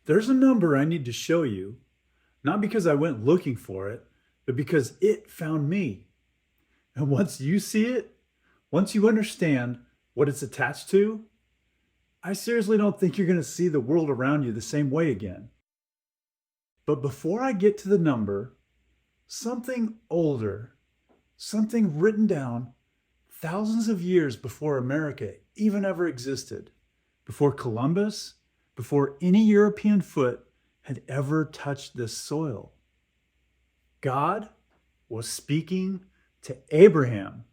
There's a number I need to show you, not because I went looking for it, but because it found me. And once you see it, once you understand what it's attached to, I seriously don't think you're going to see the world around you the same way again. But before I get to the number, something older, something written down thousands of years before America even ever existed, before Columbus, before any European foot had ever touched this soil. God was speaking to Abraham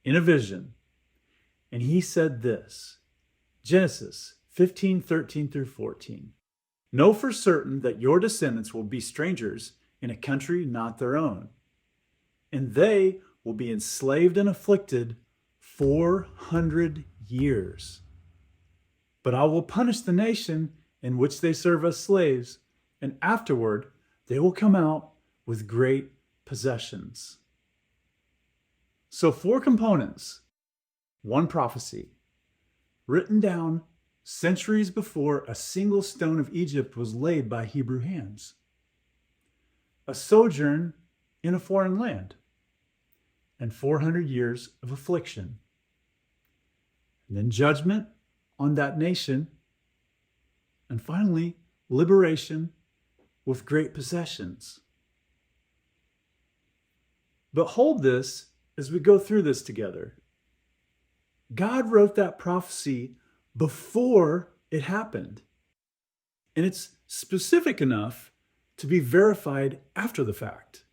in a vision, and he said this, Genesis 15:13 through 14. Know for certain that your descendants will be strangers in a country not their own, and they will be enslaved and afflicted 400 years. But I will punish the nation in which they serve as slaves, and afterward they will come out with great possessions. So 4 components, 1 prophecy, written down centuries before a single stone of Egypt was laid by Hebrew hands. A sojourn in a foreign land, and 400 years of affliction. And then judgment on that nation, and finally, liberation with great possessions. But hold this as we go through this together. God wrote that prophecy before it happened. And it's specific enough to be verified after the fact,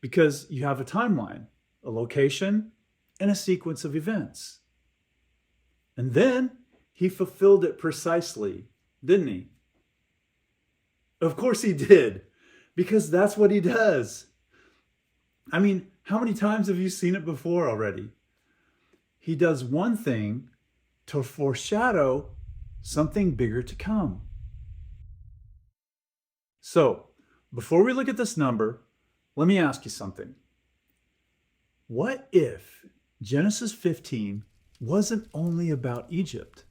because you have a timeline, a location, and a sequence of events. And then he fulfilled it precisely, didn't he? Of course he did, because that's what he does. I mean, how many times have you seen it before already? He does one thing to foreshadow something bigger to come. So, before we look at this number, let me ask you something. What if Genesis 15 wasn't only about Egypt?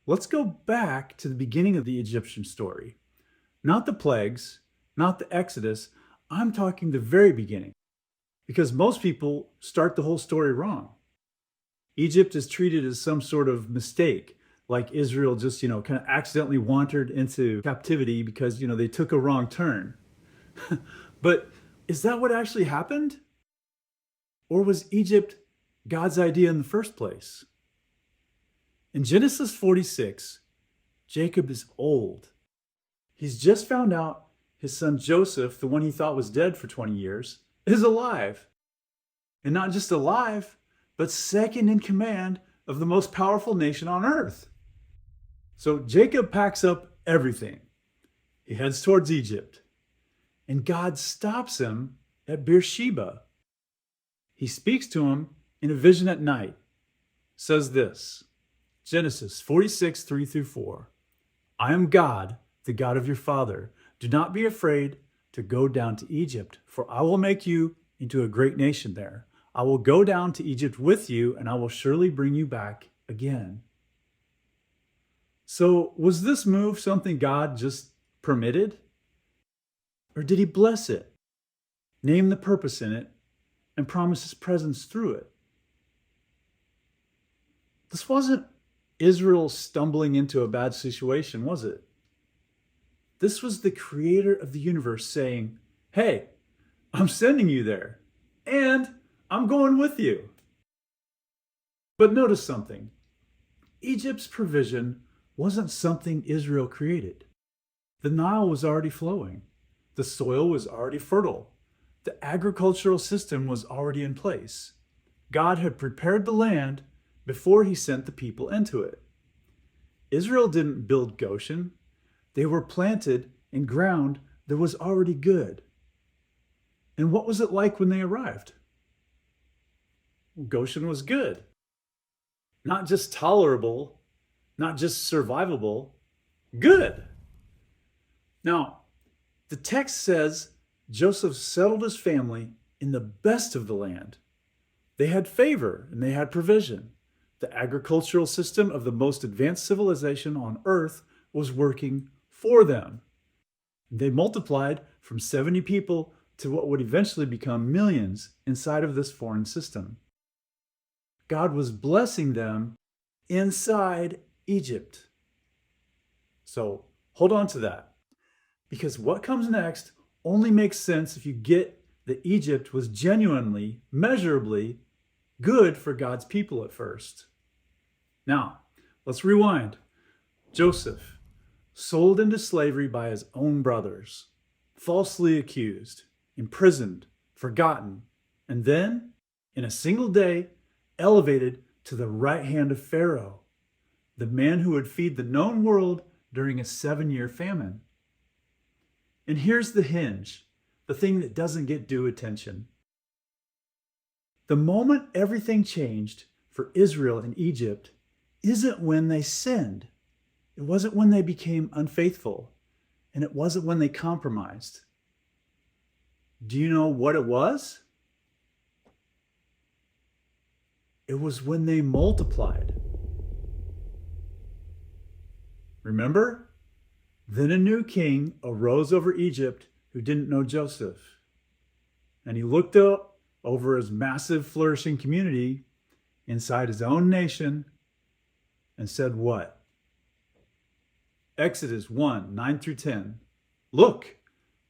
Let's go back to the beginning of the Egyptian story. Not the plagues, not the Exodus. I'm talking the very beginning, because most people start the whole story wrong. Egypt is treated as some sort of mistake, like Israel just, kind of accidentally wandered into captivity because, they took a wrong turn. But is that what actually happened? Or was Egypt God's idea in the first place? In Genesis 46, Jacob is old. He's just found out his son Joseph, the one he thought was dead for 20 years, is alive. And not just alive, but second in command of the most powerful nation on earth. So Jacob packs up everything. He heads towards Egypt. And God stops him at Beersheba. He speaks to him in a vision at night. Says this, Genesis 46, 3 through 4. I am God, the God of your father. Do not be afraid to go down to Egypt, for I will make you into a great nation there. I will go down to Egypt with you, and I will surely bring you back again. So was this move something God just permitted? Or did he bless it, name the purpose in it, and promise his presence through it? This wasn't Israel stumbling into a bad situation, was it? This was the creator of the universe saying, hey, I'm sending you there, and I'm going with you. But notice something. Egypt's provision wasn't something Israel created. The Nile was already flowing. The soil was already fertile. The agricultural system was already in place. God had prepared the land before he sent the people into it. Israel didn't build Goshen. They were planted in ground that was already good. And what was it like when they arrived? Goshen was good. Not just tolerable, not just survivable, good. Now, the text says Joseph settled his family in the best of the land. They had favor and they had provision. The agricultural system of the most advanced civilization on earth was working for them. They multiplied from 70 people to what would eventually become millions inside of this foreign system. God was blessing them inside Egypt. So hold on to that, because what comes next only makes sense if you get that Egypt was genuinely, measurably good for God's people at first. Now, let's rewind. Joseph, sold into slavery by his own brothers, falsely accused, imprisoned, forgotten, and then, in a single day, elevated to the right hand of Pharaoh, the man who would feed the known world during a 7-year famine. And here's the hinge, the thing that doesn't get due attention. The moment everything changed for Israel and Egypt isn't when they sinned. It wasn't when they became unfaithful, and it wasn't when they compromised. Do you know what it was? It was when they multiplied. Remember? Then a new king arose over Egypt who didn't know Joseph. And he looked up over his massive, flourishing community inside his own nation and said what? Exodus 1, 9 through 10. Look,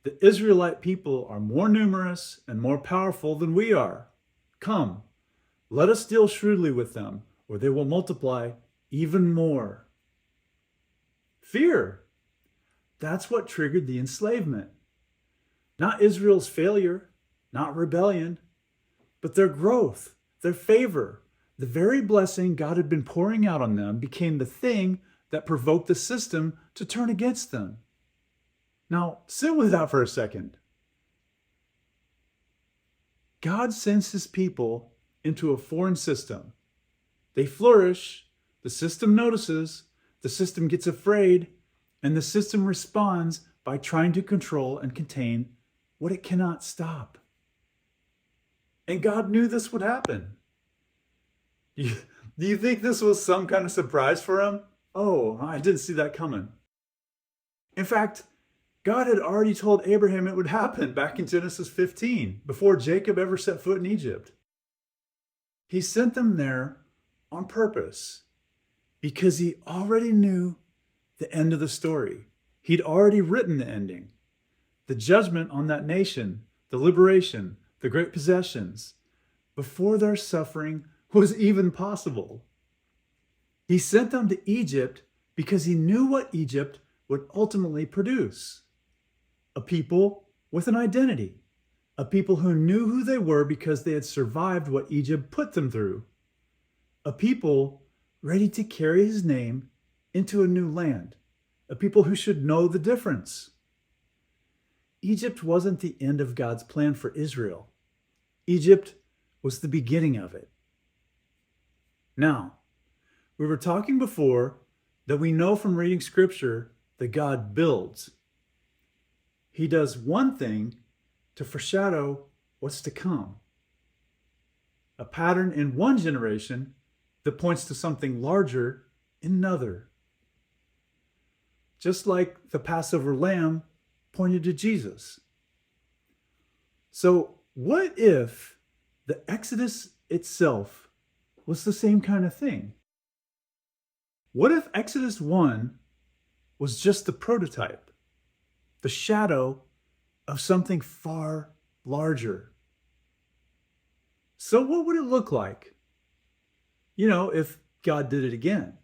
the Israelite people are more numerous and more powerful than we are. Come, let us deal shrewdly with them, or they will multiply even more. Fear. That's what triggered the enslavement. Not Israel's failure, not rebellion, but their growth, their favor. The very blessing God had been pouring out on them became the thing that provoked the system to turn against them. Now, sit with that for a second. God sends his people into a foreign system. They flourish, the system notices, the system gets afraid, and the system responds by trying to control and contain what it cannot stop. And God knew this would happen. Do you think this was some kind of surprise for him? Oh, I didn't see that coming. In fact, God had already told Abraham it would happen back in Genesis 15, before Jacob ever set foot in Egypt. He sent them there on purpose because he already knew the end of the story. He'd already written the ending, the judgment on that nation, the liberation, the great possessions, before their suffering was even possible. He sent them to Egypt because he knew what Egypt would ultimately produce. A people with an identity, a people who knew who they were because they had survived what Egypt put them through, a people ready to carry his name into a new land, a people who should know the difference. Egypt wasn't the end of God's plan for Israel. Egypt was the beginning of it. Now, we were talking before that we know from reading scripture that God builds. He does one thing to foreshadow what's to come. A pattern in one generation that points to something larger in another. Just like the Passover lamb pointed to Jesus. So what if the Exodus itself was the same kind of thing? What if Exodus 1 was just the prototype, the shadow of something far larger? So what would it look like, if God did it again?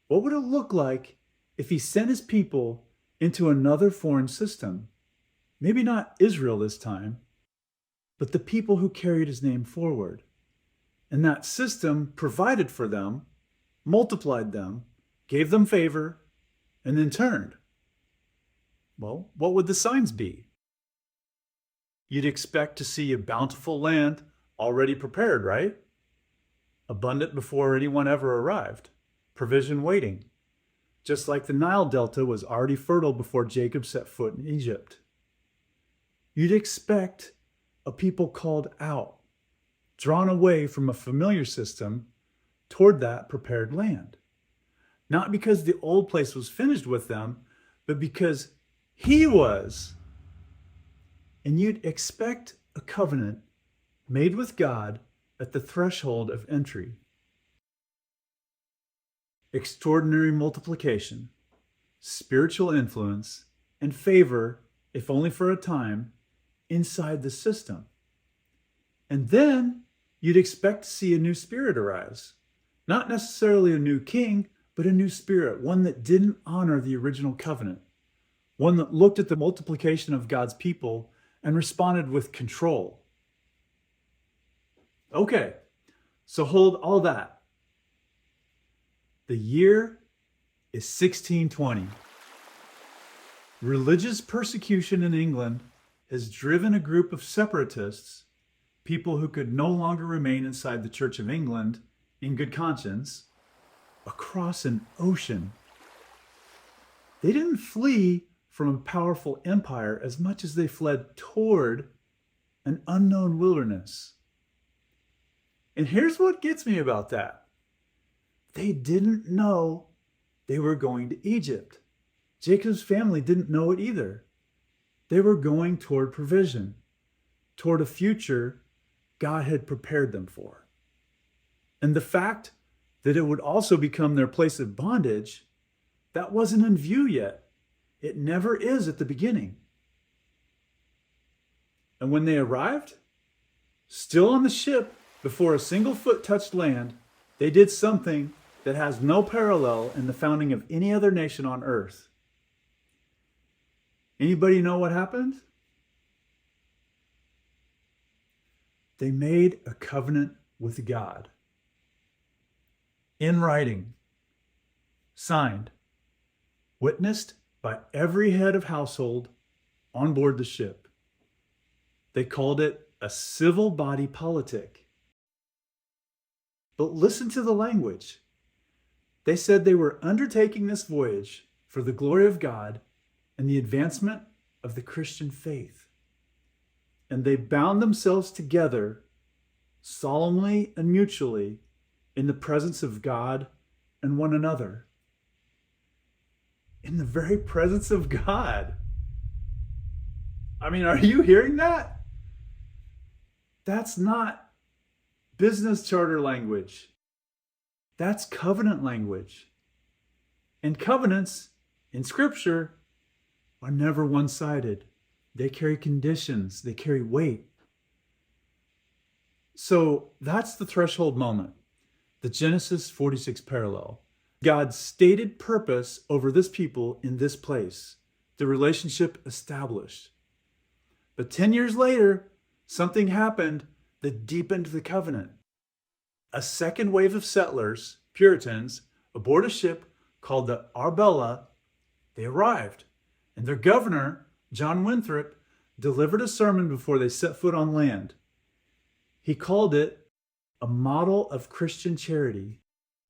What would it look like if he sent his people into another foreign system? Maybe not Israel this time, but the people who carried his name forward. And that system provided for them, multiplied them, gave them favor, and then turned. Well, what would the signs be? You'd expect to see a bountiful land already prepared, right? Abundant before anyone ever arrived. Provision waiting. Just like the Nile Delta was already fertile before Jacob set foot in Egypt. You'd expect a people called out, drawn away from a familiar system toward that prepared land. Not because the old place was finished with them, but because he was. And you'd expect a covenant made with God at the threshold of entry. Extraordinary multiplication, spiritual influence, and favor, if only for a time, inside the system. And then you'd expect to see a new spirit arise. Not necessarily a new king, but a new spirit, one that didn't honor the original covenant, one that looked at the multiplication of God's people and responded with control. Okay, so hold all that. The year is 1620. Religious persecution in England has driven a group of separatists, people who could no longer remain inside the Church of England in good conscience, across an ocean. They didn't flee from a powerful empire as much as they fled toward an unknown wilderness. And here's what gets me about that. They didn't know they were going to Egypt. Jacob's family didn't know it either. They were going toward provision, toward a future God had prepared them for. And the fact that it would also become their place of bondage, that wasn't in view yet. It never is at the beginning. And when they arrived, still on the ship, before a single foot touched land, they did something that has no parallel in the founding of any other nation on earth. Anybody know what happened? They made a covenant with God. In writing, signed, witnessed by every head of household on board the ship. They called it a civil body politic. But listen to the language. They said they were undertaking this voyage for the glory of God and the advancement of the Christian faith. And they bound themselves together solemnly and mutually in the presence of God and one another. In the very presence of God. I mean, are you hearing that? That's not business charter language. That's covenant language. And covenants in Scripture are never one-sided. They carry conditions. They carry weight. So that's the threshold moment. The Genesis 46 parallel. God's stated purpose over this people in this place. The relationship established. But 10 years later, something happened that deepened the covenant. A second wave of settlers, Puritans, aboard a ship called the Arbella, they arrived. And their governor, John Winthrop, delivered a sermon before they set foot on land. He called it a model of Christian charity.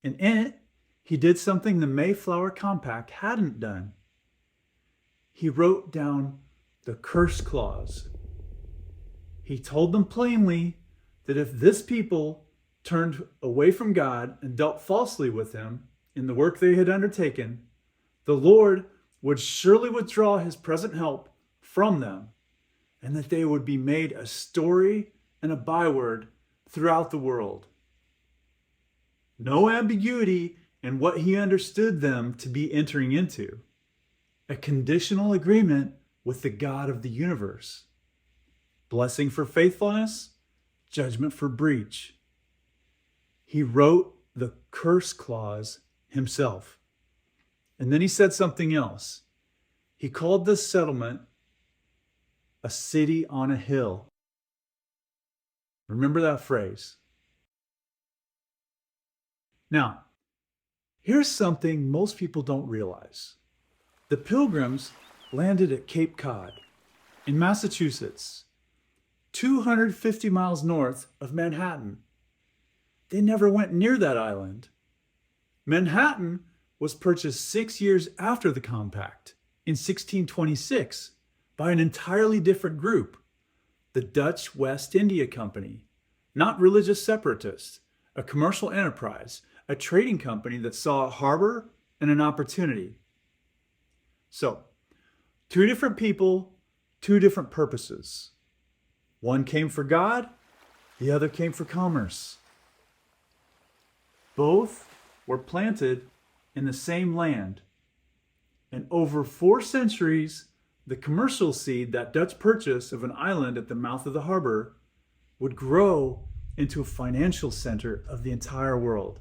And in it, he did something the Mayflower Compact hadn't done. He wrote down the curse clause. He told them plainly that if this people turned away from God and dealt falsely with him in the work they had undertaken, the Lord would surely withdraw his present help from them, and that they would be made a story and a byword throughout the world. No ambiguity in what he understood them to be entering into. A conditional agreement with the God of the universe. Blessing for faithfulness, judgment for breach. He wrote the curse clause himself. And then he said something else. He called this settlement a city on a hill. Remember that phrase. Now, here's something most people don't realize. The Pilgrims landed at Cape Cod in Massachusetts, 250 miles north of Manhattan. They never went near that island. Manhattan was purchased 6 years after the compact, in 1626, by an entirely different group, the Dutch West India Company, not religious separatists, a commercial enterprise, a trading company that saw a harbor and an opportunity. So, two different people, two different purposes. One came for God, the other came for commerce. Both were planted in the same land. And over 4 centuries, the commercial seed, that Dutch purchase of an island at the mouth of the harbor, would grow into a financial center of the entire world.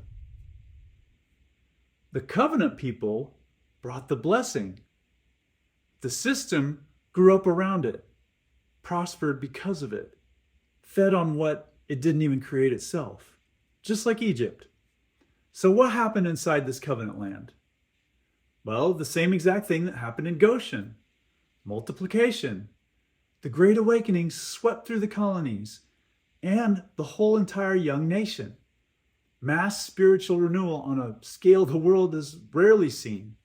The covenant people brought the blessing. The system grew up around it, prospered because of it, fed on what it didn't even create itself, just like Egypt. So what happened inside this covenant land? Well, the same exact thing that happened in Goshen. Multiplication. The Great Awakening swept through the colonies and the whole entire young nation. Mass spiritual renewal on a scale the world has rarely seen.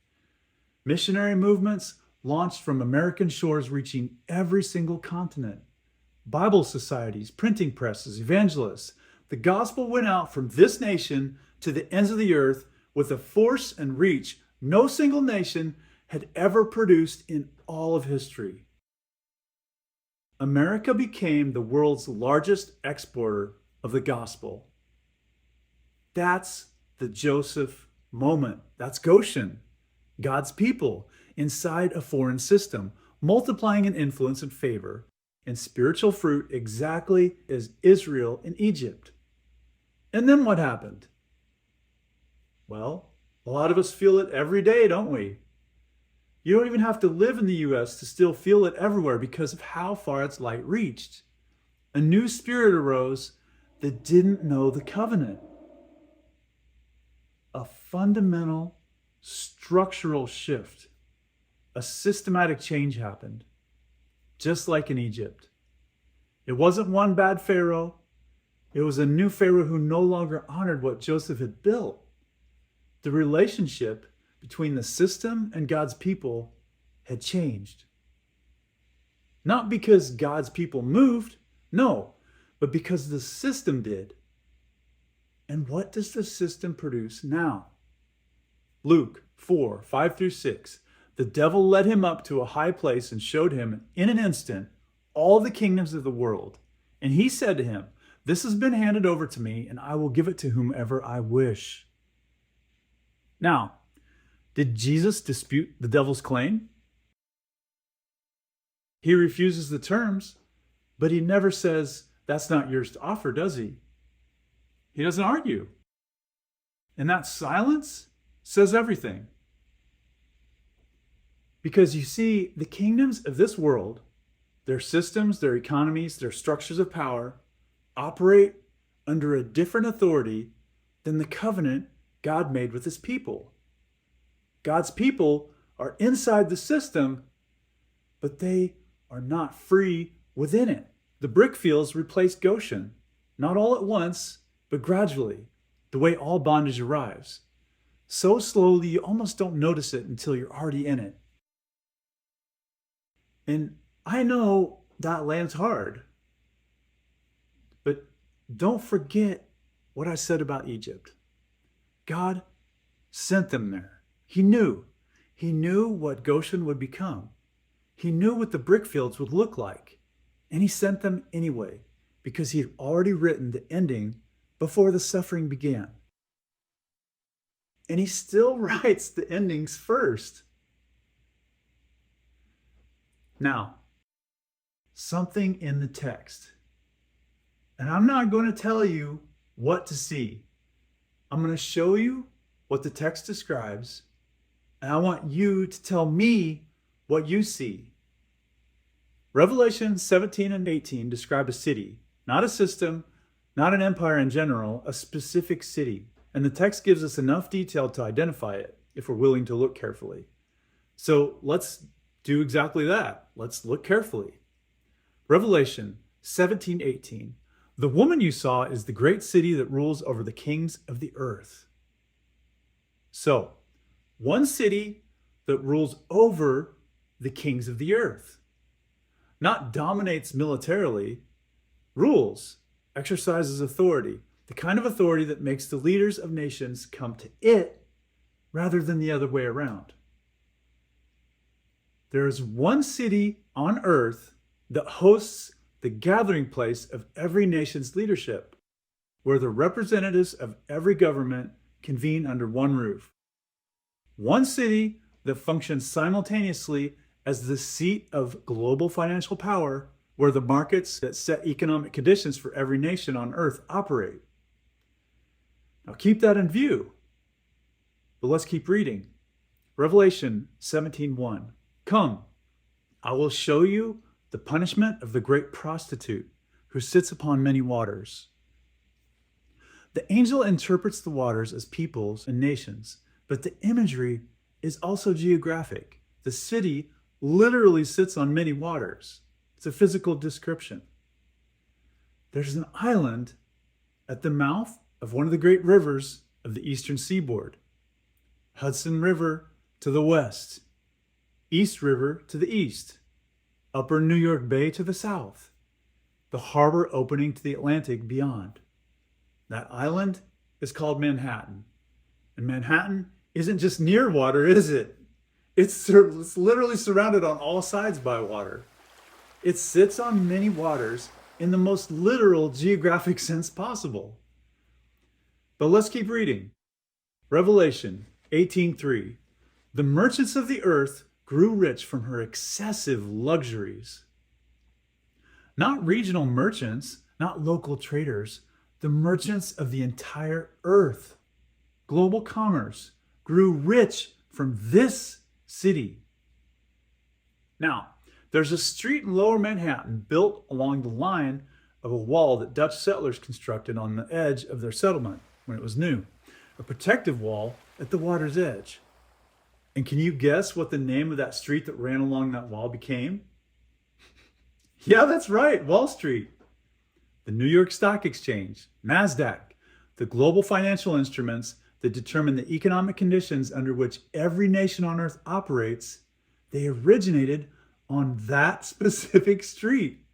Missionary movements launched from American shores, reaching every single continent. Bible societies, printing presses, evangelists. The gospel went out from this nation to the ends of the earth with a force and reach no single nation had ever produced in all of history. America became the world's largest exporter of the gospel. That's the Joseph moment. That's Goshen. God's people inside a foreign system, multiplying in influence and favor and spiritual fruit exactly as Israel in Egypt. And then what happened? Well, a lot of us feel it every day, don't we? You don't even have to live in the U.S. to still feel it everywhere because of how far its light reached. A new spirit arose that didn't know the covenant. A fundamental structural shift, a systematic change happened, just like in Egypt. It wasn't one bad Pharaoh. It was a new Pharaoh who no longer honored what Joseph had built. The relationship between the system and God's people had changed. Not because God's people moved, no, but because the system did. And what does the system produce now? Luke 4, 5 through 6. The devil led him up to a high place and showed him in an instant all the kingdoms of the world. And he said to him, "This has been handed over to me, and I will give it to whomever I wish." Now, did Jesus dispute the devil's claim? He refuses the terms, but he never says, "That's not yours to offer," does he? He doesn't argue. And that silence says everything. Because you see, the kingdoms of this world, their systems, their economies, their structures of power, operate under a different authority than the covenant God made with his people. God's people are inside the system, but they are not free within it. The brick fields replaced Goshen, not all at once, but gradually, the way all bondage arrives. So slowly you almost don't notice it until you're already in it. And I know that land's hard, but don't forget what I said about Egypt. God sent them there. He knew what Goshen would become. He knew what the brick fields would look like. And he sent them anyway, because he had already written the ending before the suffering began. And he still writes the endings first. Now, something in the text. And I'm not going to tell you what to see. I'm going to show you what the text describes, and I want you to tell me what you see. Revelation 17 and 18 describe a city, not a system, not an empire in general, a specific city. And the text gives us enough detail to identify it if we're willing to look carefully. So let's do exactly that. Let's look carefully. Revelation 17:18. The woman you saw is the great city that rules over the kings of the earth. So, one city that rules over the kings of the earth. Not dominates militarily, rules, exercises authority. The kind of authority that makes the leaders of nations come to it rather than the other way around. There is one city on earth that hosts the gathering place of every nation's leadership, where the representatives of every government convene under one roof. One city that functions simultaneously as the seat of global financial power, where the markets that set economic conditions for every nation on earth operate. Now keep that in view. But let's keep reading. Revelation 17:1. Come, I will show you the punishment of the great prostitute who sits upon many waters. The angel interprets the waters as peoples and nations, but the imagery is also geographic. The city literally sits on many waters. It's a physical description. There's an island at the mouth of one of the great rivers of the eastern seaboard. Hudson River to the west, East River to the east, Upper New York Bay to the south, the harbor opening to the Atlantic beyond. That island is called Manhattan. And Manhattan isn't just near water, is it? It's literally surrounded on all sides by water. It sits on many waters in the most literal geographic sense possible. But let's keep reading. Revelation 18:3. The merchants of the earth grew rich from her excessive luxuries. Not regional merchants, not local traders, the merchants of the entire earth. Global commerce grew rich from this city. Now, there's a street in Lower Manhattan built along the line of a wall that Dutch settlers constructed on the edge of their settlement when it was new, a protective wall at the water's edge. And can you guess what the name of that street that ran along that wall became? Yeah, that's right, Wall Street. The New York Stock Exchange, NASDAQ, the global financial instruments that determine the economic conditions under which every nation on earth operates, they originated on that specific street.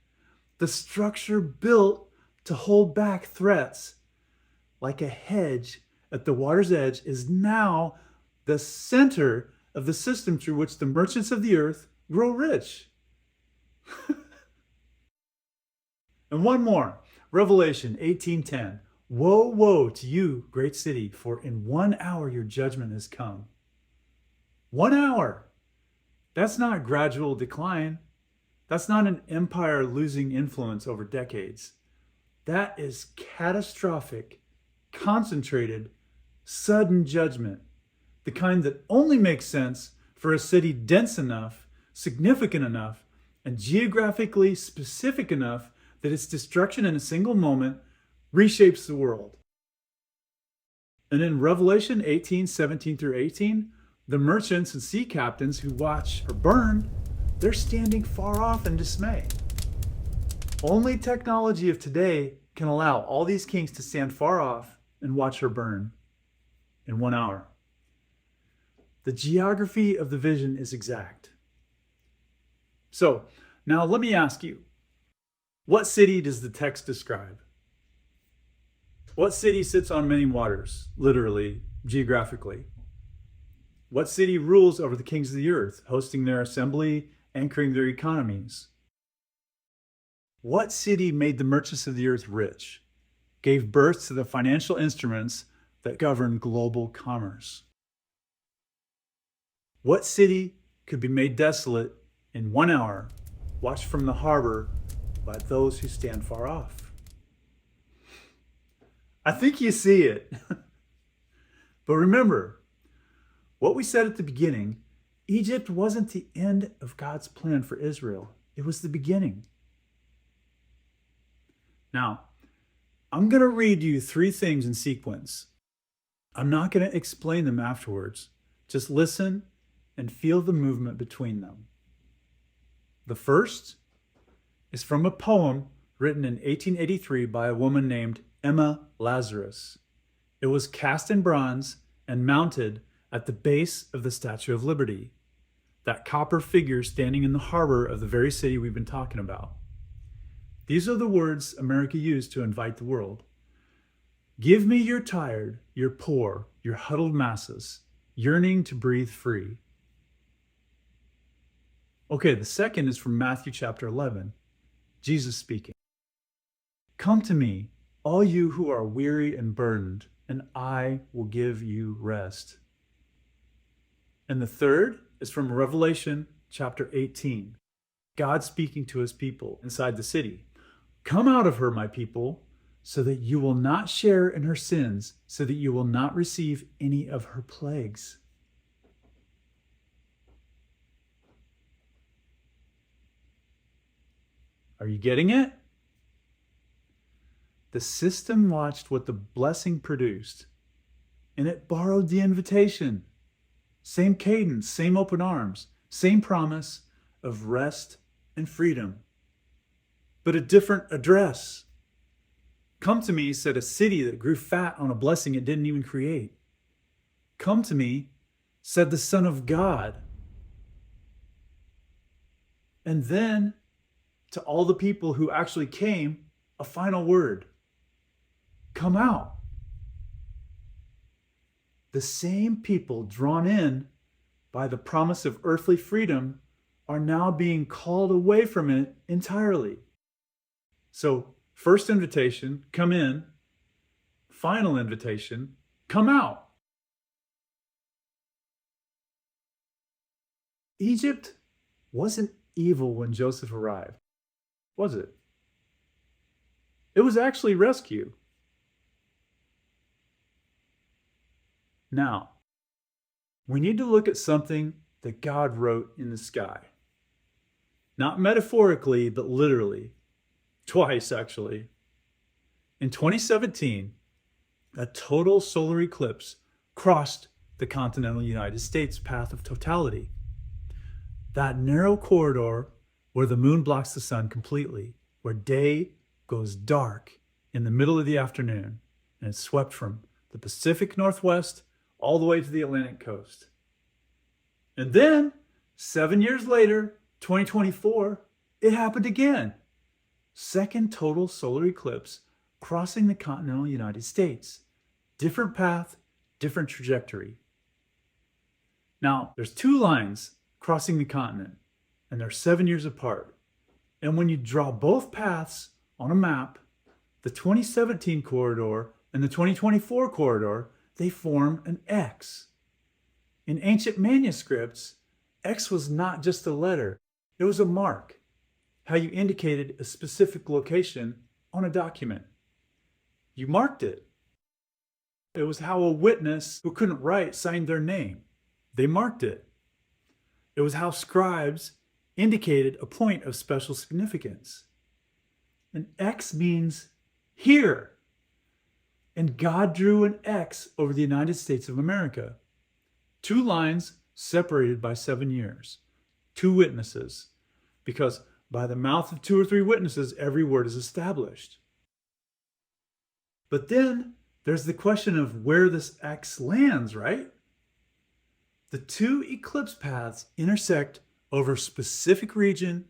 The structure built to hold back threats like a hedge at the water's edge is now the center of the system through which the merchants of the earth grow rich. And one more, Revelation 18:10. Woe, woe to you, great city, for in 1 hour your judgment has come. 1 hour. That's not gradual decline. That's not an empire losing influence over decades. That is catastrophic, concentrated, sudden judgment. The kind that only makes sense for a city dense enough, significant enough, and geographically specific enough that its destruction in a single moment reshapes the world. And in Revelation 18:17-18, the merchants and sea captains who watch her burn, they're standing far off in dismay. Only technology of today can allow all these kings to stand far off and watch her burn in 1 hour. The geography of the vision is exact. So now let me ask you, what city does the text describe? What city sits on many waters, literally, geographically? What city rules over the kings of the earth, hosting their assembly, anchoring their economies? What city made the merchants of the earth rich, gave birth to the financial instruments that govern global commerce? What city could be made desolate in 1 hour, watched from the harbor by those who stand far off? I think you see it. But remember, what we said at the beginning, Egypt wasn't the end of God's plan for Israel. It was the beginning. Now, I'm going to read you 3 things in sequence. I'm not going to explain them afterwards. Just listen and feel the movement between them. The first is from a poem written in 1883 by a woman named Emma Lazarus. It was cast in bronze and mounted at the base of the Statue of Liberty, that copper figure standing in the harbor of the very city we've been talking about. These are the words America used to invite the world. Give me your tired, your poor, your huddled masses, yearning to breathe free. Okay, the second is from Matthew chapter 11, Jesus speaking. Come to me, all you who are weary and burdened, and I will give you rest. And the third is from Revelation chapter 18, God speaking to his people inside the city. Come out of her, my people, so that you will not share in her sins, so that you will not receive any of her plagues. Are you getting it? The system watched what the blessing produced, and it borrowed the invitation. Same cadence, same open arms, same promise of rest and freedom, but a different address. Come to me, said a city that grew fat on a blessing it didn't even create. Come to me, said the Son of God. And then, to all the people who actually came, a final word. Come out. The same people drawn in by the promise of earthly freedom are now being called away from it entirely. So, first invitation, come in. Final invitation, come out. Egypt wasn't evil when Joseph arrived, was it? It was actually rescue. Now, we need to look at something that God wrote in the sky. Not metaphorically, but literally. Twice, actually. In 2017, a total solar eclipse crossed the continental United States' path of totality. That narrow corridor where the moon blocks the sun completely, where day goes dark in the middle of the afternoon, and it's swept from the Pacific Northwest all the way to the Atlantic coast. And then, 7 years later, 2024, it happened again. Second total solar eclipse crossing the continental United States. Different path, different trajectory. Now, there's two lines crossing the continent, and they're 7 years apart. And when you draw both paths on a map, the 2017 corridor and the 2024 corridor, they form an X. In ancient manuscripts, X was not just a letter, it was a mark, how you indicated a specific location on a document. You marked it. It was how a witness who couldn't write signed their name. They marked it. It was how scribes indicated a point of special significance. An X means here. And God drew an X over the United States of America. Two lines separated by 7 years. Two witnesses. Because by the mouth of 2 or 3 witnesses, every word is established. But then there's the question of where this X lands, right? The two eclipse paths intersect over a specific region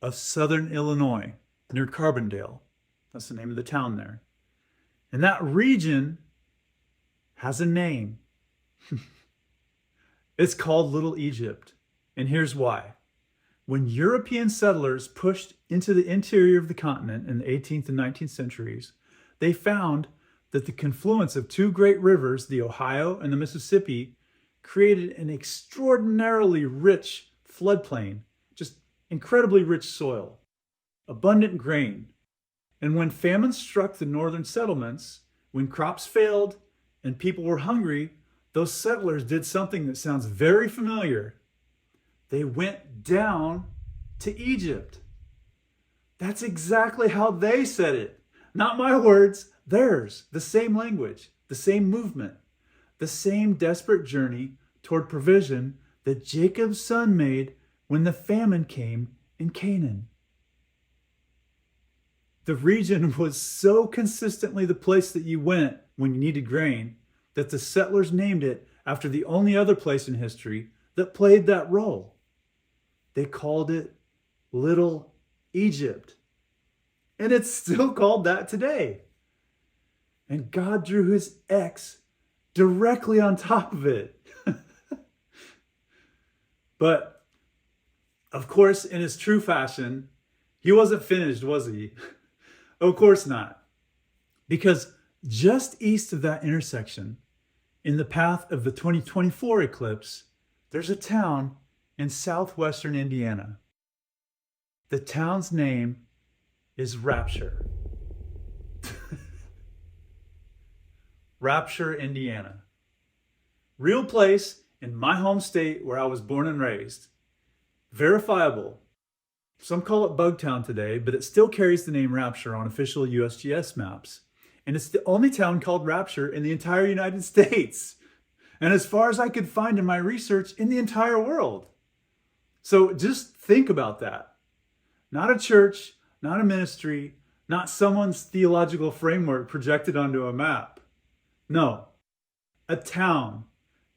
of southern Illinois, near Carbondale. That's the name of the town there. And that region has a name. It's called Little Egypt. And here's why. When European settlers pushed into the interior of the continent in the 18th and 19th centuries, they found that the confluence of two great rivers, the Ohio and the Mississippi, created an extraordinarily rich floodplain, just incredibly rich soil, abundant grain. And when famine struck the northern settlements, when crops failed and people were hungry, those settlers did something that sounds very familiar. They went down to Egypt. That's exactly how they said it. Not my words, theirs. The same language, the same movement, the same desperate journey toward provision that Jacob's son made when the famine came in Canaan. The region was so consistently the place that you went when you needed grain that the settlers named it after the only other place in history that played that role. They called it Little Egypt. And it's still called that today. and God drew his X directly on top of it. But, of course, in his true fashion, he wasn't finished, was he? Of course not. Because just east of that intersection, in the path of the 2024 eclipse, there's a town in southwestern Indiana. The town's name is Rapture. Rapture, Indiana. Real place in my home state where I was born and raised. Verifiable. Some call it Bugtown today, but it still carries the name Rapture on official USGS maps. And it's the only town called Rapture in the entire United States. And as far as I could find in my research, in the entire world. So just think about that. Not a church, not a ministry, not someone's theological framework projected onto a map. No, a town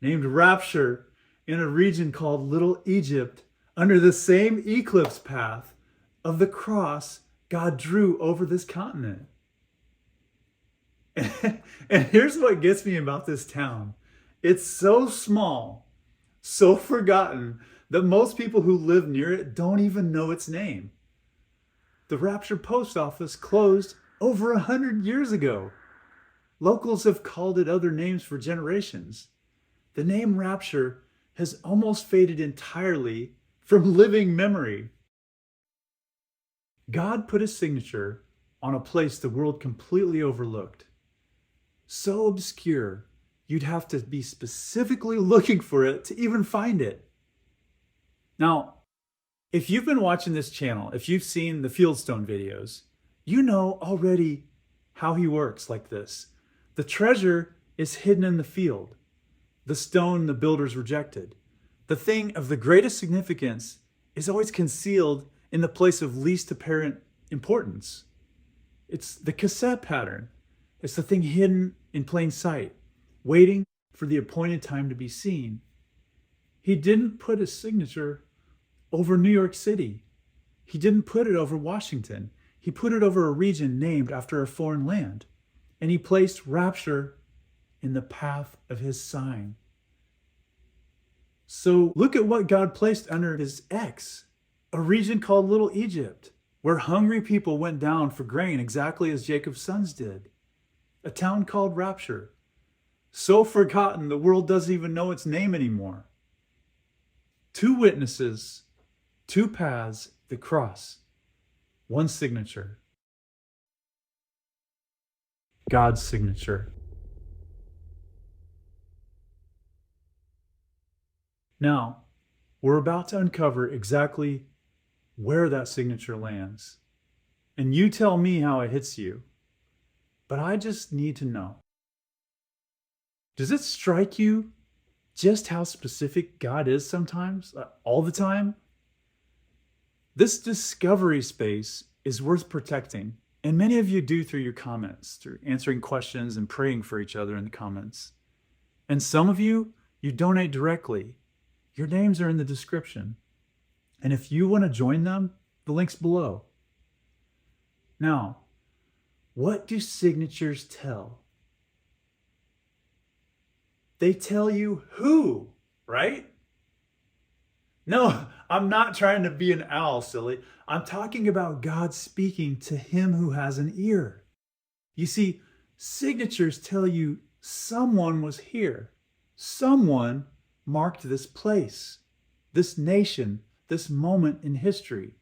named Rapture in a region called Little Egypt under the same eclipse path of the cross God drew over this continent. And here's what gets me about this town. It's so small, so forgotten, that most people who live near it don't even know its name. The Rapture post office closed over 100 years ago. Locals have called it other names for generations. The name Rapture has almost faded entirely from living memory. God put his signature on a place the world completely overlooked. So obscure, you'd have to be specifically looking for it to even find it. Now, if you've been watching this channel, if you've seen the Fieldstone videos, you know already how he works like this. The treasure is hidden in the field, the stone the builders rejected. The thing of the greatest significance is always concealed in the place of least apparent importance. It's the cassette pattern. It's the thing hidden in plain sight, waiting for the appointed time to be seen. He didn't put his signature over New York City. He didn't put it over Washington. He put it over a region named after a foreign land. And he placed Rapture in the path of his sign. So look at what God placed under his X, a region called Little Egypt, where hungry people went down for grain exactly as Jacob's sons did. A town called Rapture, so forgotten the world doesn't even know its name anymore. Two witnesses, two paths, the cross, one signature. God's signature. Now, we're about to uncover exactly where that signature lands. And you tell me how it hits you. But I just need to know. Does it strike you just how specific God is sometimes? All the time? This discovery space is worth protecting. And many of you do through your comments, through answering questions and praying for each other in the comments. And some of you donate directly. Your names are in the description. And if you want to join them, the link's below. Now, what do signatures tell? They tell you who, right? No, I'm not trying to be an owl, silly. I'm talking about God speaking to him who has an ear. You see, signatures tell you someone was here. Someone marked this place, this nation, this moment in history.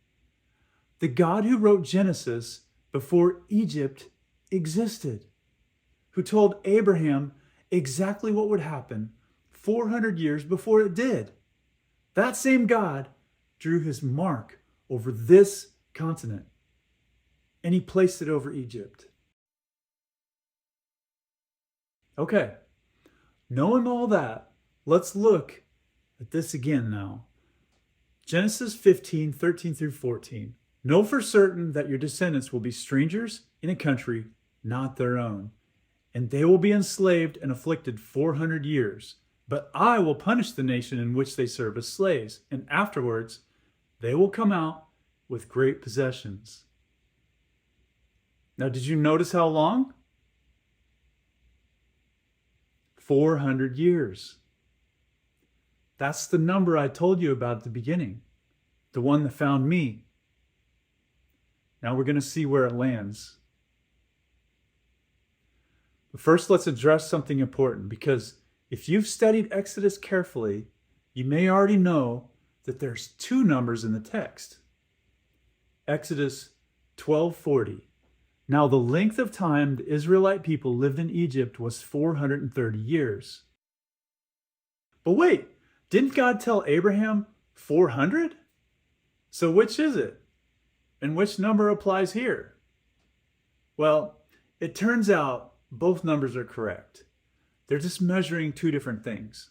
The God who wrote Genesis before Egypt existed, who told Abraham exactly what would happen 400 years before it did. That same God drew his mark over this continent, and he placed it over Egypt. Okay, knowing all that, let's look at this again now. Genesis 15, 13 through 14. Know for certain that your descendants will be strangers in a country not their own, and they will be enslaved and afflicted 400 years. But I will punish the nation in which they serve as slaves, and afterwards they will come out with great possessions. Now, did you notice how long? 400 years. That's the number I told you about at the beginning, the one that found me. Now we're going to see where it lands. But first, let's address something important, because if you've studied Exodus carefully, you may already know that there's two numbers in the text. Exodus 12:40. Now the length of time the Israelite people lived in Egypt was 430 years. But wait, didn't God tell Abraham 400? So which is it? And which number applies here? Well, it turns out both numbers are correct. They're just measuring two different things.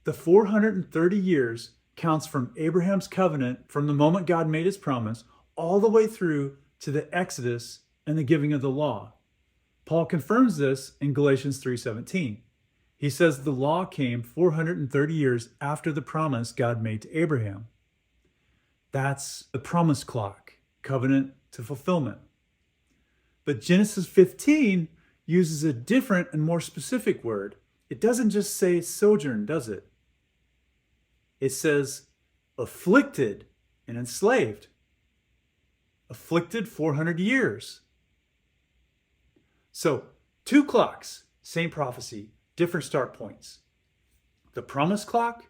The 430 years counts from Abraham's covenant, from the moment God made his promise, all the way through to the Exodus and the giving of the law. Paul confirms this in Galatians 3:17. He says the law came 430 years after the promise God made to Abraham. That's the promise clock, covenant to fulfillment. But Genesis 15 uses a different and more specific word. It doesn't just say sojourn, does it? It says afflicted and enslaved. Afflicted 400 years. So, two clocks, same prophecy, different start points. The promise clock,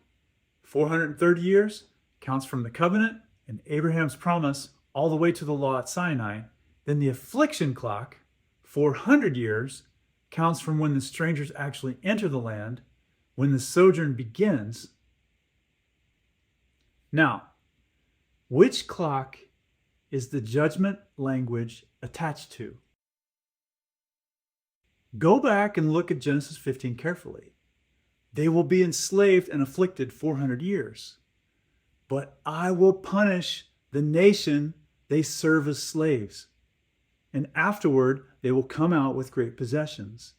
430 years, counts from the covenant and Abraham's promise all the way to the law at Sinai. Then the affliction clock, 400 years, counts from when the strangers actually enter the land, when the sojourn begins. Now, which clock is the judgment language attached to? Go back and look at Genesis 15 carefully. They will be enslaved and afflicted 400 years. But I will punish the nation they serve as slaves. And afterward, they will come out with great possessions.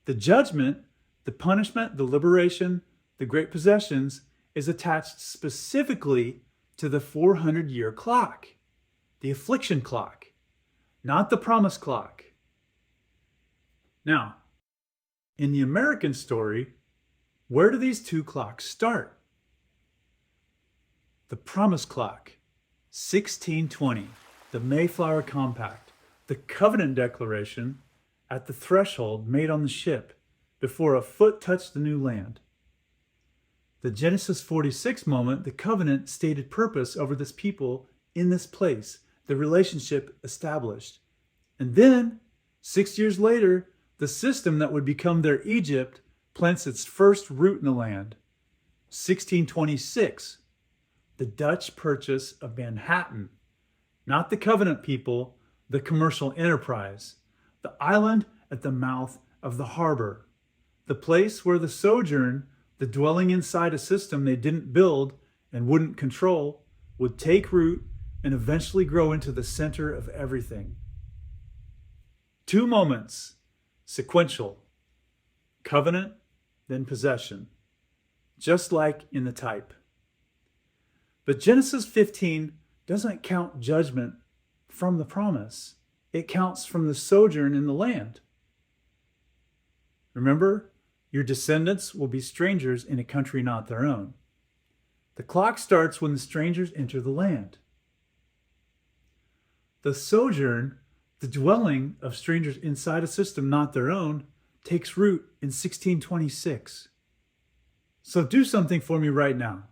The judgment, the punishment, the liberation, the great possessions is attached specifically to the 400-year clock, the affliction clock, not the promise clock. Now, in the American story, where do these two clocks start? The promise clock, 1620, the Mayflower Compact, the covenant declaration at the threshold made on the ship before a foot touched the new land. The Genesis 46 moment, the covenant stated purpose over this people in this place, the relationship established. And then, 6 years later, the system that would become their Egypt plants its first root in the land. 1626, the Dutch purchase of Manhattan, not the covenant people, the commercial enterprise, the island at the mouth of the harbor, the place where the sojourn, the dwelling inside a system they didn't build and wouldn't control, would take root and eventually grow into the center of everything. Two moments, sequential, covenant, then possession, just like in the type. But Genesis 15 doesn't count judgment from the promise. It counts from the sojourn in the land. Remember, your descendants will be strangers in a country not their own. The clock starts when the strangers enter the land. The sojourn, the dwelling of strangers inside a system not their own, takes root in 1626. So do something for me right now.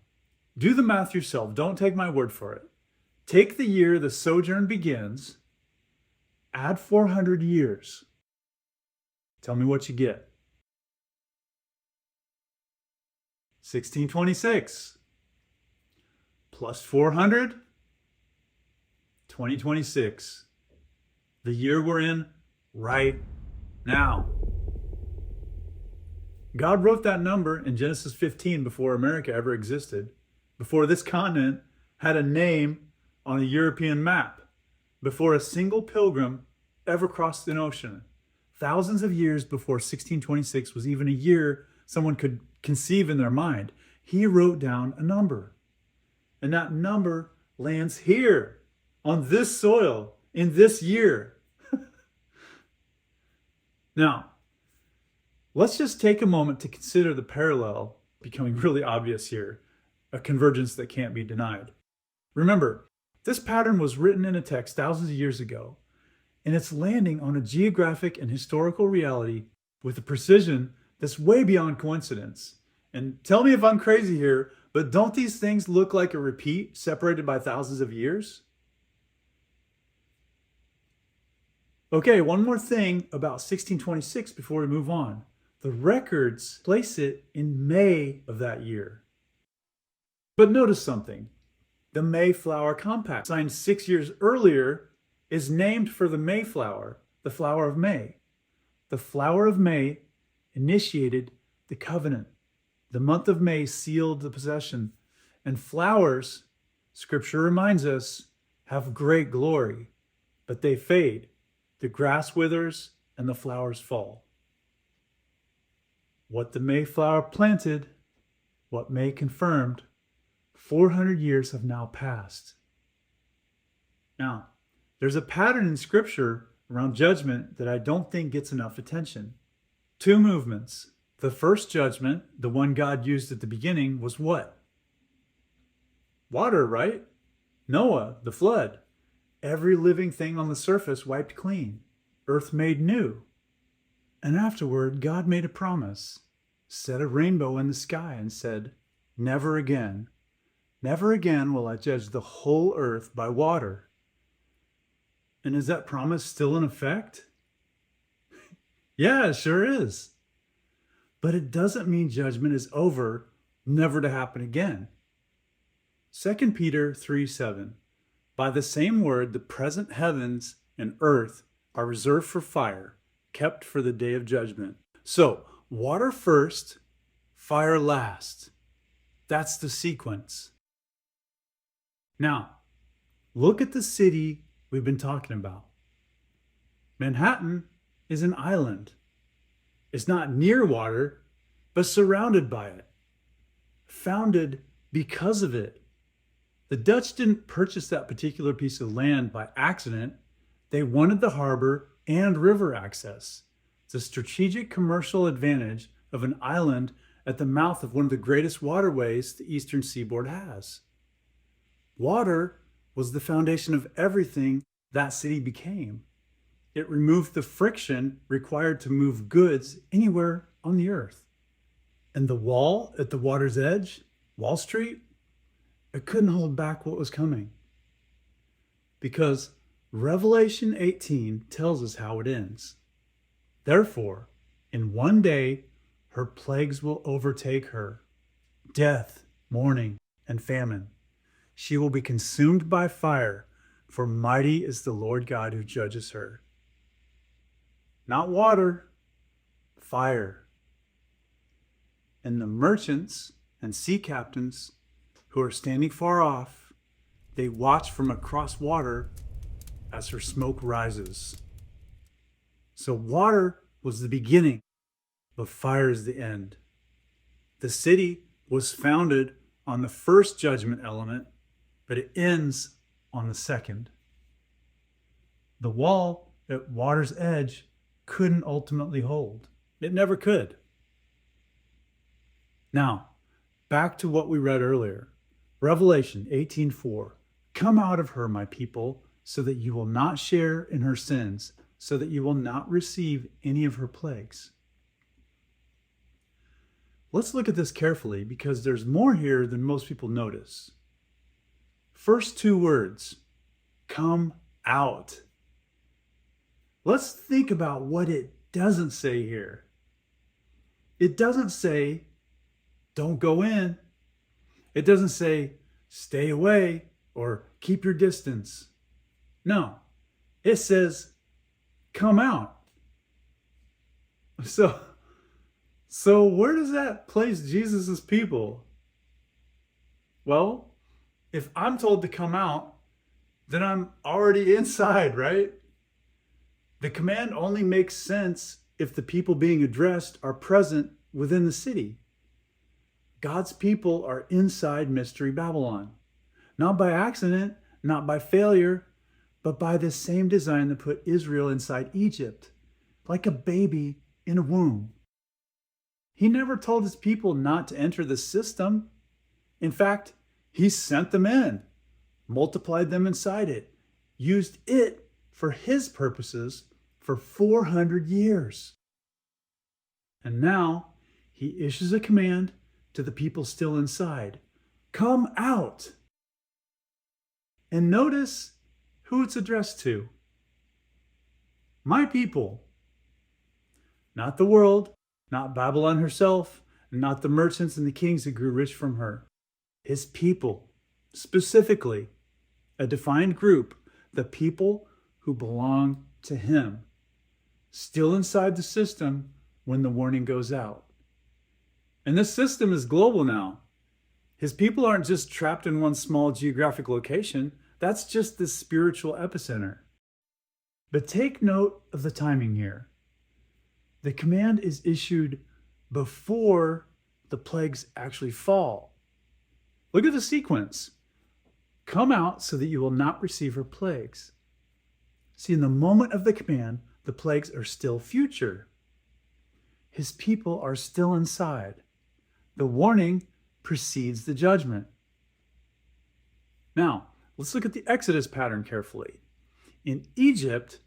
Do the math yourself. Don't take my word for it. Take the year the sojourn begins, add 400 years. Tell me what you get. 1626 plus 400, 2026. The year we're in right now. God wrote that number in Genesis 15 before America ever existed, before this continent had a name on a European map, before a single pilgrim ever crossed an ocean, thousands of years before 1626 was even a year someone could conceive in their mind. He wrote down a number, and that number lands here on this soil in this year. Now, Let's just take a moment to consider the parallel becoming really obvious here, a convergence that can't be denied. Remember, this pattern was written in a text thousands of years ago, and it's landing on a geographic and historical reality with a precision that's way beyond coincidence. And tell me if I'm crazy here, but don't these things look like a repeat separated by thousands of years? Okay, one more thing about 1626 before we move on. The records place it in May of that year. But notice something. The Mayflower Compact, signed 6 years earlier, is named for the Mayflower, the flower of May. The flower of May initiated the covenant. The month of May sealed the possession. And flowers, Scripture reminds us, have great glory, but they fade. The grass withers and the flowers fall. What the Mayflower planted, what May confirmed, 400 years have now passed. Now, there's a pattern in Scripture around judgment that I don't think gets enough attention. 2 movements. The first judgment, the one God used at the beginning, was what? Water, right? Noah, the flood. Every living thing on the surface wiped clean. Earth made new. And afterward, God made a promise, set a rainbow in the sky and said, never again will I judge the whole earth by water. And is that promise still in effect? Yeah, it sure is. But it doesn't mean judgment is over, never to happen again. 2 Peter 3:7. By the same word, the present heavens and earth are reserved for fire, kept for the day of judgment. So, water first, fire last. That's the sequence. Now, look at the city we've been talking about. Manhattan is an island. It's not near water, but surrounded by it. Founded because of it. The Dutch didn't purchase that particular piece of land by accident. They wanted the harbor and river access. It's a strategic commercial advantage of an island at the mouth of one of the greatest waterways the eastern seaboard has. Water was the foundation of everything that city became. It removed the friction required to move goods anywhere on the earth. And the wall at the water's edge, Wall Street, it couldn't hold back what was coming. Because Revelation 18 tells us how it ends. Therefore, in one day, her plagues will overtake her. Death, mourning, and famine. She will be consumed by fire, for mighty is the Lord God who judges her. Not water, fire. And the merchants and sea captains who are standing far off, they watch from across water as her smoke rises. So water was the beginning, but fire is the end. The city was founded on the first judgment element, but it ends on the second. The wall at water's edge couldn't ultimately hold. It never could. Now, back to what we read earlier. Revelation 18:4. Come out of her, my people, so that you will not share in her sins, so that you will not receive any of her plagues. Let's look at this carefully because there's more here than most people notice. First 2 words, come out. Let's think about what it doesn't say here. It doesn't say, don't go in. It doesn't say, stay away or keep your distance. No, it says, come out. So where does that place Jesus' people? Well, if I'm told to come out, then I'm already inside, right? The command only makes sense if the people being addressed are present within the city. God's people are inside Mystery Babylon. Not by accident, not by failure, but by the same design that put Israel inside Egypt, like a baby in a womb. He never told his people not to enter the system. In fact, he sent them in, multiplied them inside it, used it for his purposes for 400 years. And now he issues a command to the people still inside. Come out. And notice who it's addressed to. My people. Not the world, not Babylon herself, not the merchants and the kings that grew rich from her. His people, specifically, a defined group, the people who belong to him, still inside the system when the warning goes out. And this system is global now. His people aren't just trapped in one small geographic location. That's just the spiritual epicenter. But take note of the timing here. The command is issued before the plagues actually fall. Look at the sequence. Come out so that you will not receive her plagues. See, in the moment of the command, the plagues are still future. His people are still inside. The warning precedes the judgment. Now, let's look at the Exodus pattern carefully. In Egypt,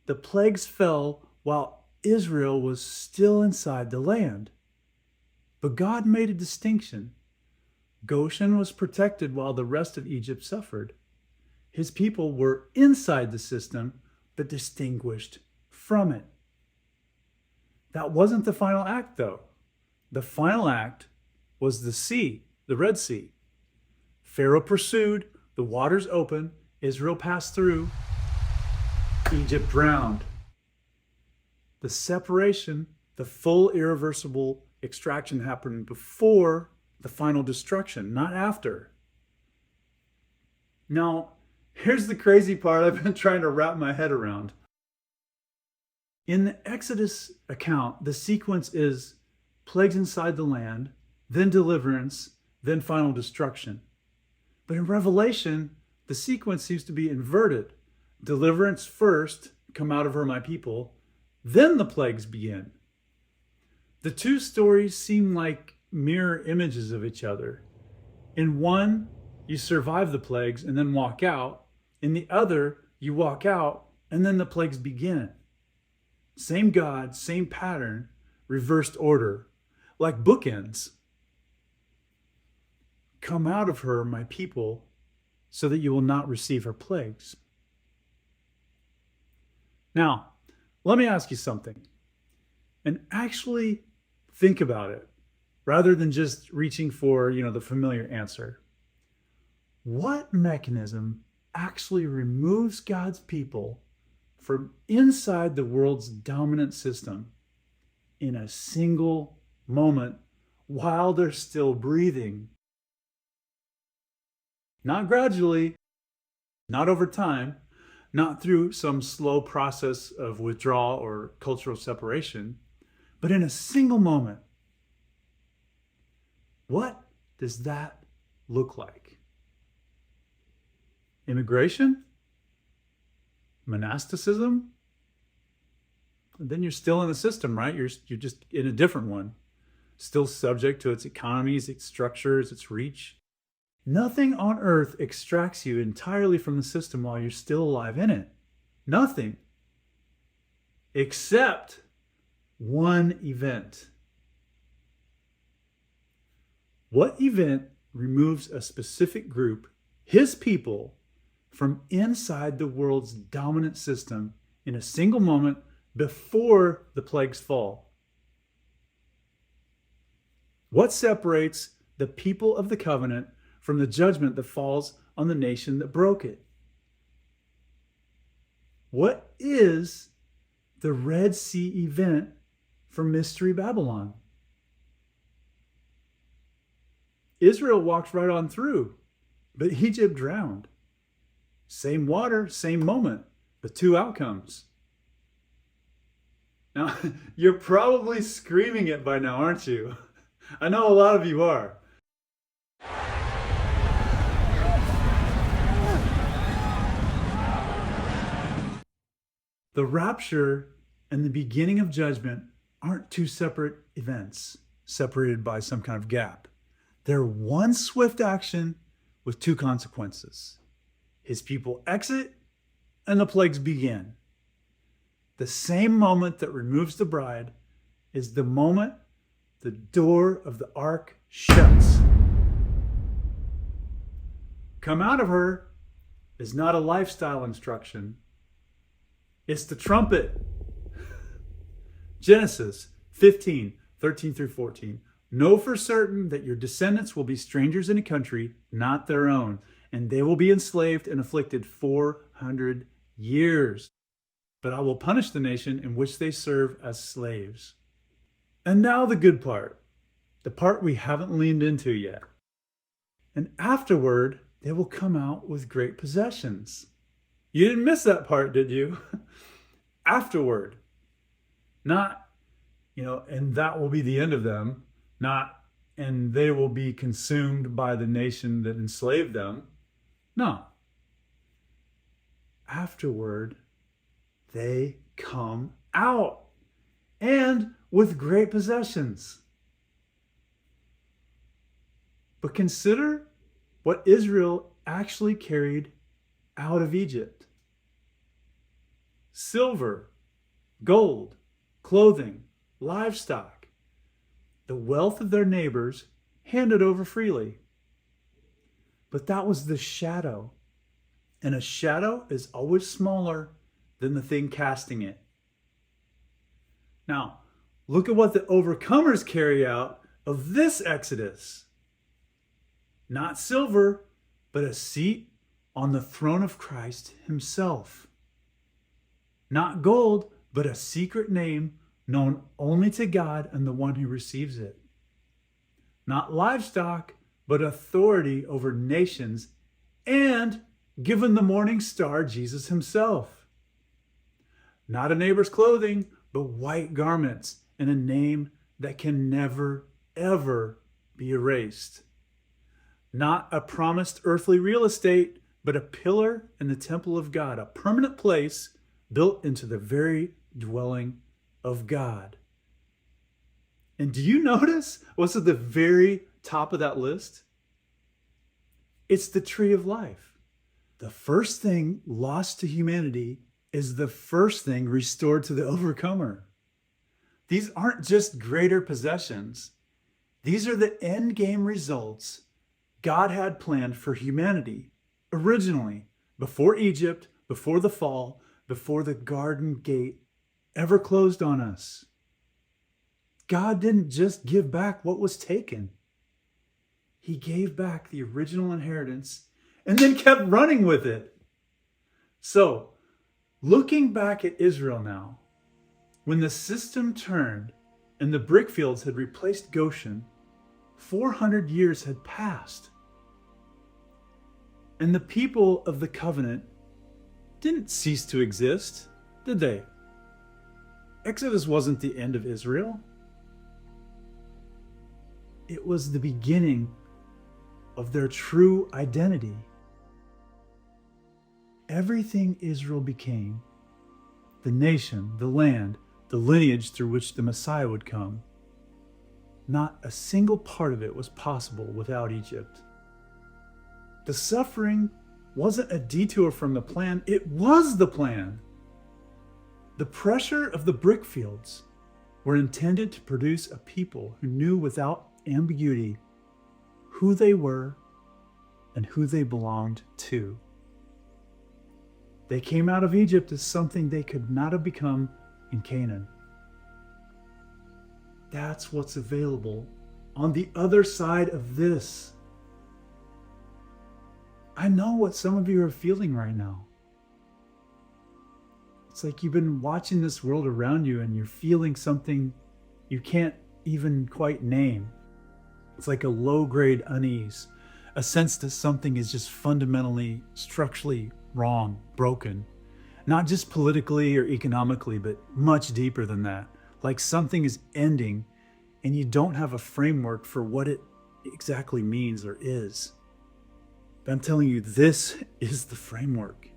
the plagues fell while Israel was still inside the land. But God made a distinction. Goshen was protected while the rest of Egypt suffered. His people were inside the system, but distinguished from it. That wasn't the final act, though. The final act was the sea, the Red Sea. Pharaoh pursued, the waters opened, Israel passed through, Egypt drowned. The separation, the full irreversible extraction happened before the final destruction, not after. Now, here's the crazy part I've been trying to wrap my head around. In the Exodus account, the sequence is plagues inside the land, then deliverance, then final destruction. But in Revelation, the sequence seems to be inverted. Deliverance first, come out of her, my people, then the plagues begin. The two stories seem like mirror images of each other. In one, you survive the plagues and then walk out. In the other, you walk out and then the plagues begin. Same God, same pattern, reversed order, like bookends. Come out of her, my people, so that you will not receive her plagues. Now, let me ask you something, and actually think about it, rather than just reaching for, the familiar answer. What mechanism actually removes God's people from inside the world's dominant system in a single moment while they're still breathing? Not gradually, not over time, not through some slow process of withdrawal or cultural separation, but in a single moment. What does that look like? Immigration? Monasticism? Then you're still in the system, right? You're just in a different one, still subject to its economies, its structures, its reach. Nothing on earth extracts you entirely from the system while you're still alive in it. Nothing. Except one event. What event removes a specific group, his people, from inside the world's dominant system in a single moment before the plagues fall? What separates the people of the covenant from the judgment that falls on the nation that broke it? What is the Red Sea event for Mystery Babylon? Israel walked right on through, but Egypt drowned. Same water, same moment, but two outcomes. Now, you're probably screaming it by now, aren't you? I know a lot of you are. The rapture and the beginning of judgment aren't two separate events. separated by some kind of gap. They're one swift action with two consequences. His people exit and the plagues begin. The same moment that removes the bride is the moment the door of the ark shuts. Come out of her is not a lifestyle instruction. It's the trumpet. Genesis 15, 13 through 14. Know for certain that your descendants will be strangers in a country not their own, and they will be enslaved and afflicted 400 years. But I will punish the nation in which they serve as slaves. And now the good part, the part we haven't leaned into yet. And afterward, they will come out with great possessions. You didn't miss that part, did you? Afterward. Not, and that will be the end of them. Not, and they will be consumed by the nation that enslaved them. No. Afterward, they come out, and with great possessions. But consider what Israel actually carried out of Egypt. Silver, gold, clothing, livestock, the wealth of their neighbors handed over freely. But that was the shadow, and a shadow is always smaller than the thing casting it. Now, look at what the overcomers carry out of this Exodus. Not silver, but a seat on the throne of Christ himself. Not gold, but a secret name known only to God and the one who receives it. Not livestock, but authority over nations, and given the morning star, Jesus himself. Not a neighbor's clothing, but white garments, and a name that can never, ever be erased. Not a promised earthly real estate, but a pillar in the temple of God, a permanent place built into the very dwelling of God. And do you notice what's at the very top of that list? It's the tree of life. The first thing lost to humanity is the first thing restored to the overcomer. These aren't just greater possessions. These are the end game results God had planned for humanity originally, before Egypt, before the fall, before the garden gate ever closed on us. God didn't just give back what was taken. He gave back the original inheritance and then kept running with it. So, looking back at Israel now, when the system turned and the brick fields had replaced Goshen, 400 years had passed. And the people of the covenant didn't cease to exist, did they? Exodus wasn't the end of Israel. It was the beginning of their true identity. Everything Israel became, the nation, the land, the lineage through which the Messiah would come, not a single part of it was possible without Egypt. The suffering wasn't a detour from the plan, it was the plan. The pressure of the brick fields were intended to produce a people who knew without ambiguity who they were and who they belonged to. They came out of Egypt as something they could not have become in Canaan. That's what's available on the other side of this. I know what some of you are feeling right now. It's like you've been watching this world around you and you're feeling something you can't even quite name. It's like a low-grade unease, a sense that something is just fundamentally, structurally wrong, broken. Not just politically or economically, but much deeper than that. Like something is ending and you don't have a framework for what it exactly means or is. But I'm telling you, this is the framework.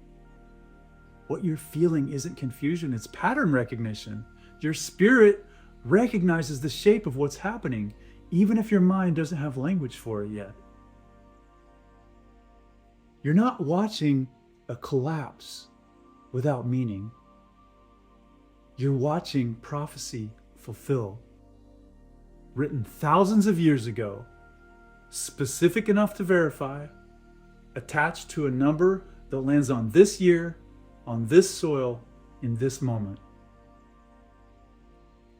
What you're feeling isn't confusion, it's pattern recognition. Your spirit recognizes the shape of what's happening, even if your mind doesn't have language for it yet. You're not watching a collapse without meaning. You're watching prophecy fulfill, written thousands of years ago, specific enough to verify, attached to a number that lands on this year, on this soil, in this moment.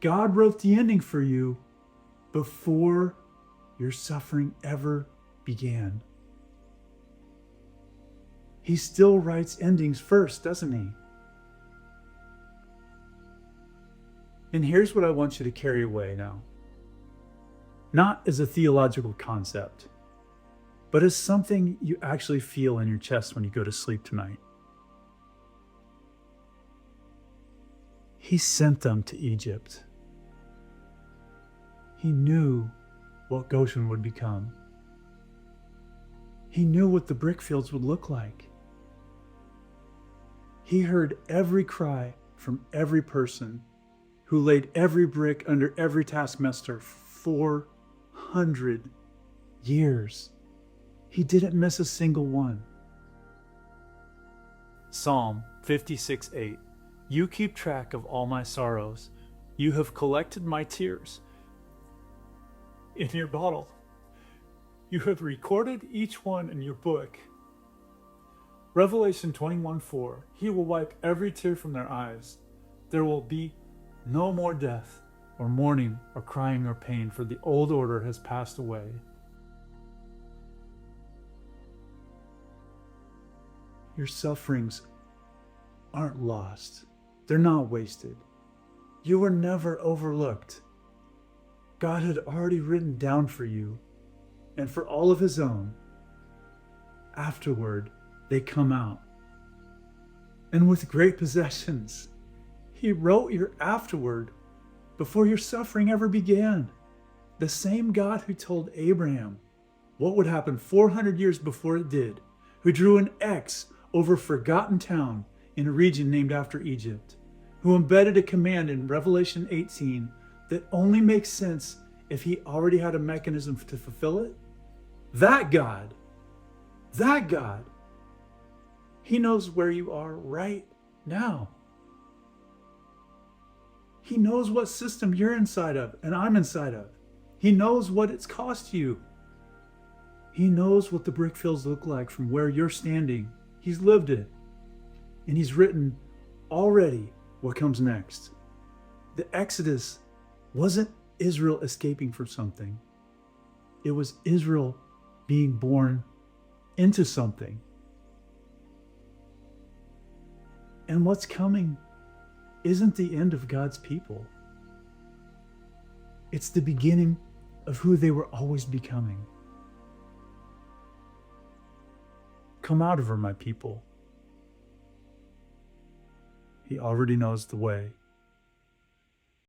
God wrote the ending for you before your suffering ever began. He still writes endings first, doesn't he? And here's what I want you to carry away now. Not as a theological concept, but as something you actually feel in your chest when you go to sleep tonight. He sent them to Egypt. He knew what Goshen would become. He knew what the brick fields would look like. He heard every cry from every person who laid every brick under every taskmaster 400 years. He didn't miss a single one. Psalm 56:8. You keep track of all my sorrows. You have collected my tears in your bottle. You have recorded each one in your book. Revelation 21:4. He will wipe every tear from their eyes. There will be no more death, or mourning, or crying, or pain, for the old order has passed away. Your sufferings aren't lost. They're not wasted. You were never overlooked. God had already written down for you, and for all of his own, afterward they come out. And with great possessions, he wrote your afterward before your suffering ever began. The same God who told Abraham what would happen 400 years before it did, who drew an X over a forgotten town in a region named after Egypt, who embedded a command in Revelation 18 that only makes sense if he already had a mechanism to fulfill it. That God, he knows where you are right now. He knows what system you're inside of and I'm inside of. He knows what it's cost you. He knows what the brick fields look like from where you're standing. He's lived it. And he's written already what comes next. The Exodus wasn't Israel escaping from something. It was Israel being born into something. And what's coming isn't the end of God's people. It's the beginning of who they were always becoming. Come out of her, my people. He already knows the way.